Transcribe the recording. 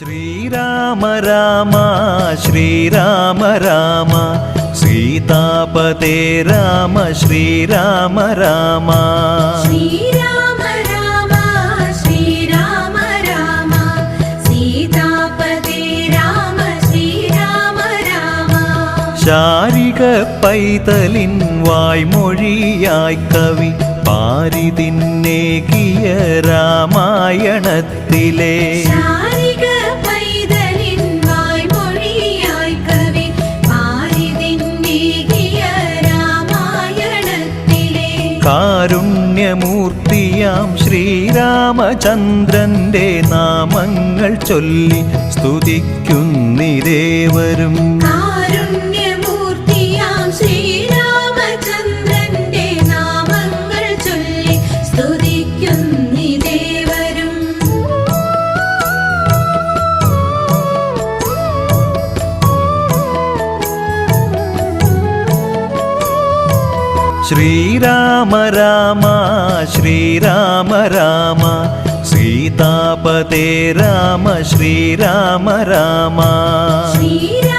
ശ്രീരാമ രാമ ശ്രീരാമ രാമ സീതാപതേ രാമ ശ്രീരാമ രാമ ശ്രീരാമ രാമ ശ്രീരാമ രാമ സീതാപതേ രാമ ശ്രീരാമ രാമ ശാരിക പൈതലിൻ വായ്മൊഴിയായി കവി പാരിതിന്നേകിയ രാമായണത്തിലെ ശാരിക പൈതലിൻ വായ്മൊഴിയായി കവി പാരിതിന്നേകിയ രാമായണത്തിലെ കാരുണ്യമൂർത്തിയാം ശ്രീരാമചന്ദ്രന്റെ നാമങ്ങൾ ചൊല്ലി സ്തുതിക്കുന്നിരേവരും കാരുണ്യമൂർത്തിയാം ശ്രീരാമചന്ദ്രന്റെ നാമങ്ങൾ ചൊല്ലി സ്തുതിക്കുന്നിദേവരും ശ്രീരാമ രാമ ശ്രീരാമ രാമ സീതാപതേ രാമ ശ്രീരാമ രാമ ശ്രീരാമ